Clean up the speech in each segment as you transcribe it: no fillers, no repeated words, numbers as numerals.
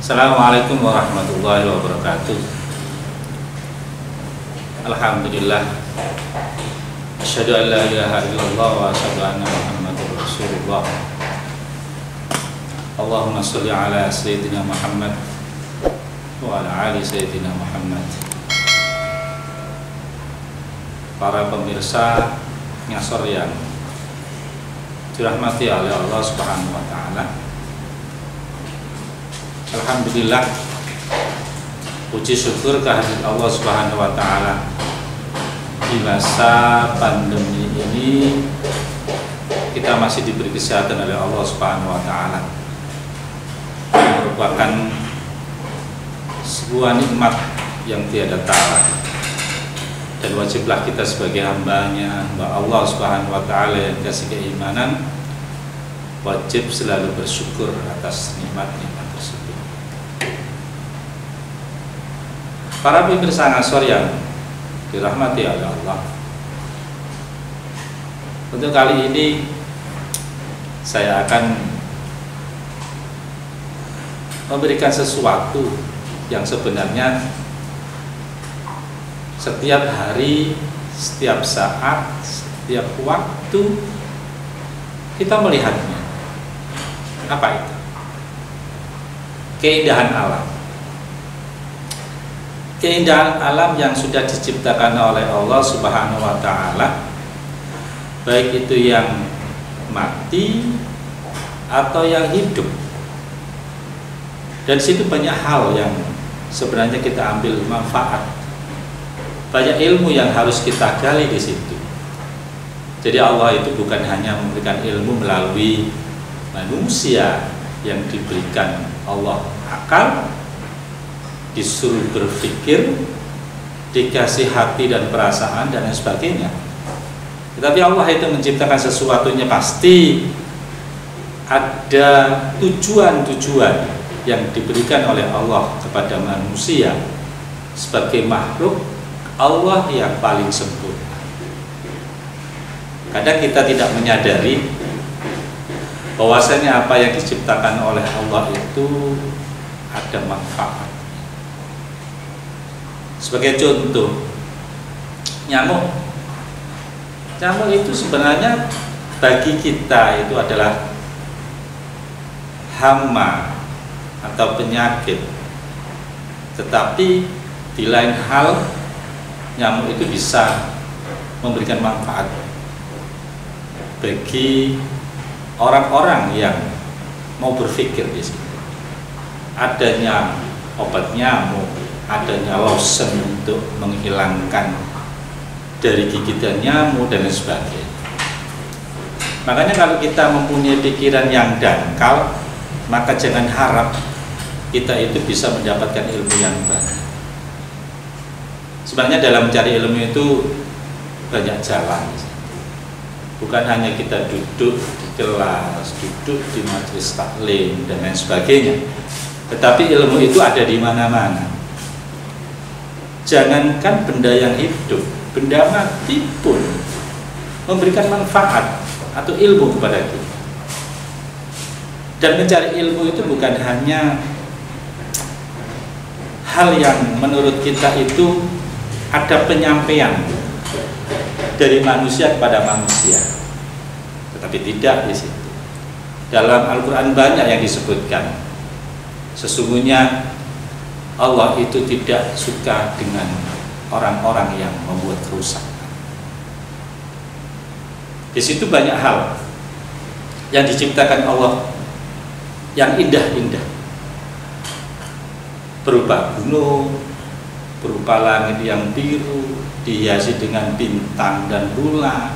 Assalamualaikum warahmatullahi wabarakatuh. Alhamdulillah. Asyhadu an la ilaha illallah wa asyhadu anna Muhammadar Rasulullah. Allahumma sholli ala sayyidina Muhammad wa ala ali sayyidina Muhammad. Para pemirsa Ngasor yang dirahmati oleh Allah Subhanahu wa taala. Alhamdulillah, puji syukur kehadirat Allah Subhanahu wa taala. Di masa pandemi ini kita masih diberi kesehatan oleh Allah Subhanahu wa taala. Merupakan sebuah nikmat yang tiada tara. Dan wajiblah kita sebagai hambanya, hamba Allah Subhanahu wa taala yang kasih keimanan, wajib selalu bersyukur atas nikmat-nikmat tersebut. Para pemirsa Ngasor yang dirahmati oleh Allah, untuk kali ini saya akan memberikan sesuatu yang sebenarnya setiap hari, setiap saat, setiap waktu kita melihatnya. Apa itu? Keindahan alam. Keindahan alam yang sudah diciptakan oleh Allah Subhanahu wa taala, baik itu yang mati atau yang hidup. Dan situ banyak hal yang sebenarnya kita ambil manfaat. Banyak ilmu yang harus kita gali di situ. Jadi Allah itu bukan hanya memberikan ilmu melalui manusia yang diberikan Allah akal, disuruh berpikir, dikasih hati dan perasaan dan lain sebagainya. Tetapi Allah itu menciptakan sesuatunya pasti ada tujuan-tujuan yang diberikan oleh Allah kepada manusia sebagai makhluk Allah yang paling sempurna. Kadang kita tidak menyadari bahwasanya apa yang diciptakan oleh Allah itu ada manfaat. Sebagai contoh, nyamuk. Nyamuk itu sebenarnya bagi kita itu adalah hama atau penyakit. Tetapi di lain hal, nyamuk itu bisa memberikan manfaat bagi orang-orang yang mau berpikir di situ. Adanya obat nyamuk, adanya lotion untuk menghilangkan dari gigitan nyamuk dan lain sebagainya. Makanya kalau kita mempunyai pikiran yang dangkal, maka jangan harap kita itu bisa mendapatkan ilmu yang baik. Sebenarnya dalam mencari ilmu itu banyak jalan. Bukan hanya kita duduk di kelas, duduk di majelis taklim dan lain sebagainya. Tetapi ilmu itu ada di mana-mana. Jangankan benda yang hidup, benda mati pun memberikan manfaat atau ilmu kepada kita. Dan mencari ilmu itu bukan hanya hal yang menurut kita itu ada penyampaian dari manusia kepada manusia, tetapi tidak di situ. Dalam Al-Quran banyak yang disebutkan. Sesungguhnya Allah itu tidak suka dengan orang-orang yang membuat kerusakan. Di situ banyak hal yang diciptakan Allah yang indah-indah, berupa gunung, berupa langit yang biru dihiasi dengan bintang dan bulan,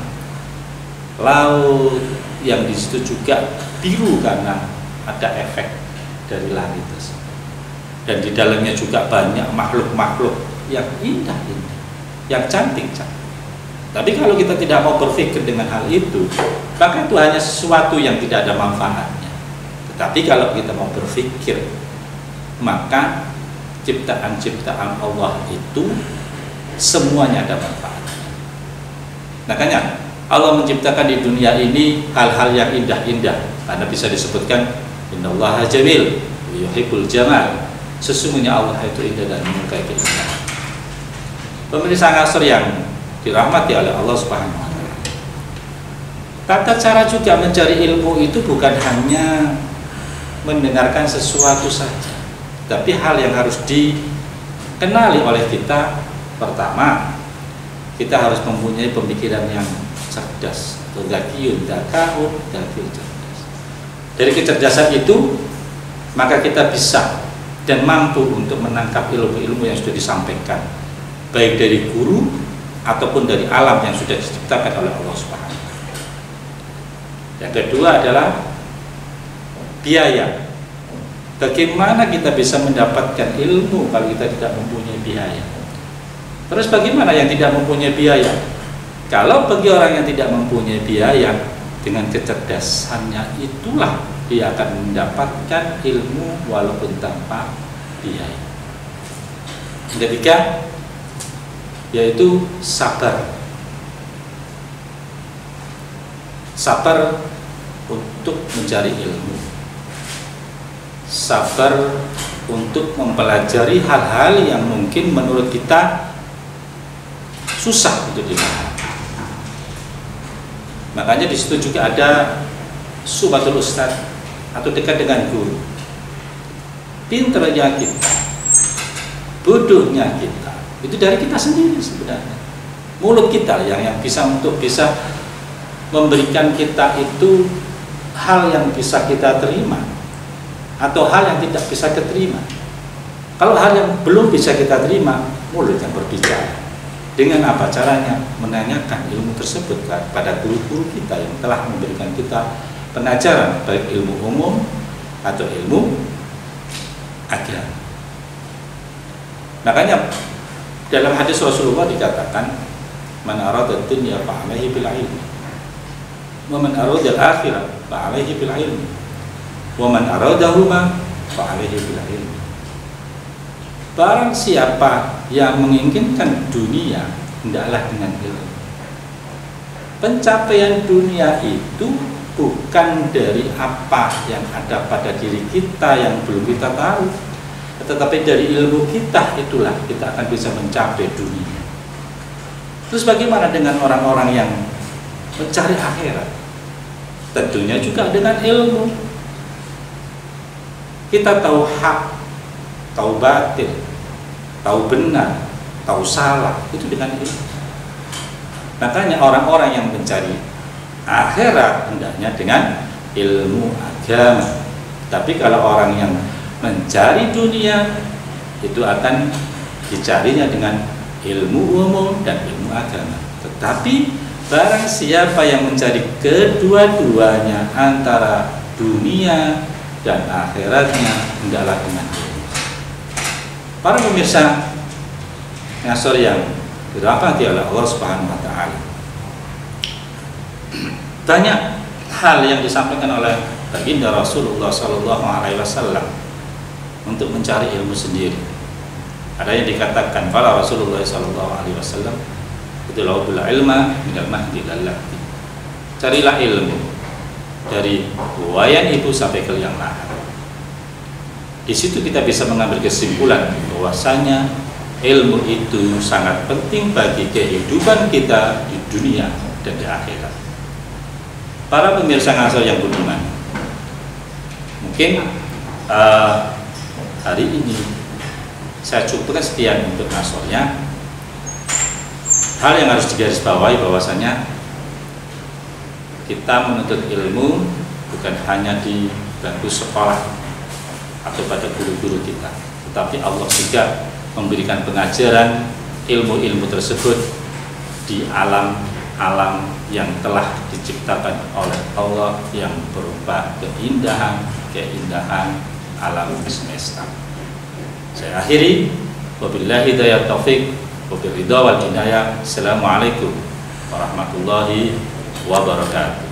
laut yang di situ juga biru karena ada efek dari langit tersebut. Dan di dalamnya juga banyak makhluk-makhluk yang indah-indah, yang cantik-cantik. Tapi kalau kita tidak mau berpikir dengan hal itu, maka itu hanya sesuatu yang tidak ada manfaatnya. Tetapi kalau kita mau berpikir, maka ciptaan-ciptaan Allah itu semuanya ada manfaatnya. Makanya Allah menciptakan di dunia ini hal-hal yang indah-indah, karena bisa disebutkan innallaha jamil yuhibbul jamal. Sesungguhnya Allah itu indah dan menyukai keindahan. Pemirsa Ngasor yang dirahmati oleh Allah Subhanahu wa taala. Tata cara juga mencari ilmu itu bukan hanya mendengarkan sesuatu saja, tapi hal yang harus dikenali oleh kita. Pertama, kita harus mempunyai pemikiran yang cerdas, zakiyun, dakaun, cerdas. Dari kecerdasan itu, maka kita bisa dan mampu untuk menangkap ilmu-ilmu yang sudah disampaikan, baik dari guru ataupun dari alam yang sudah diciptakan oleh Allah Subhanahu wa taala. Yang kedua adalah biaya. Bagaimana kita bisa mendapatkan ilmu kalau kita tidak mempunyai biaya? Terus bagaimana yang tidak mempunyai biaya? Kalau bagi orang yang tidak mempunyai biaya, dengan kecerdasannya itulah dia akan mendapatkan ilmu walaupun tanpa biaya. Yang ketiga yaitu sabar. Sabar untuk mencari ilmu. Sabar untuk mempelajari hal-hal yang mungkin menurut kita susah untuk dipahami. Makanya di situ juga ada subatul ustad atau dekat dengan guru. Pinternya kita, bodohnya kita, itu dari kita sendiri sebenarnya. Mulut kita yang bisa memberikan kita itu hal yang bisa kita terima atau hal yang tidak bisa kita terima. Kalau hal yang belum bisa kita terima, mulut yang berbicara. Dengan apa caranya? Menanyakan ilmu tersebut kepada guru-guru kita yang telah memberikan kita pengajaran, baik ilmu umum atau ilmu agama. Makanya dalam hadis Rasulullah dikatakan, man arada dunya fa alaihi bil ilmi, wa man arada al akhirah fa alaihi bil ilmi, wa man aradahuma fa alaihi bil ilmi. Barang siapa yang menginginkan dunia, hendaklah dengan ilmu. Pencapaian dunia itu bukan dari apa yang ada pada diri kita yang belum kita tahu, tetapi dari ilmu kita itulah kita akan bisa mencapai dunia. Terus bagaimana dengan orang-orang yang mencari akhirat? Tentunya juga dengan ilmu. Kita tahu hak, tahu batil, tahu benar, tahu salah, itu dengan ilmu. Makanya orang-orang yang mencari akhirat hendaknya dengan ilmu agama. Tapi kalau orang yang mencari dunia, itu akan dicarinya dengan ilmu umum dan ilmu agama. Tetapi barang siapa yang mencari kedua-duanya antara dunia dan akhiratnya, hendaklah dengan ilmu. Para pemirsa Ngasor yang dirahmati oleh Allah Subhanahu wa taala, banyak hal yang disampaikan oleh baginda Rasulullah sallallahu alaihi wasallam untuk mencari ilmu sendiri. Ada yang dikatakan pada Rasulullah sallallahu alaihi wasallam, "Utlubul ilma minal mahdi ilal lahdi." Carilah ilmu dari buayan ibu sampai ke liang lahat. Di situ kita bisa mengambil kesimpulan bahwasanya ilmu itu sangat penting bagi kehidupan kita di dunia dan di akhirat. Para pemirsa Ngasor yang budiman, mungkin hari ini saya cukupkan sekian untuk Ngasornya. Hal yang harus digarisbawahi bahwasanya kita menuntut ilmu bukan hanya di bangku sekolah atau pada guru-guru kita, tetapi Allah juga memberikan pengajaran ilmu-ilmu tersebut di alam-alam yang telah diciptakan oleh Allah yang berupa keindahan alam semesta. Saya akhiri, wabillahi hidayah taufik wabiridha wal hidayah. Assalamualaikum warahmatullahi wabarakatuh.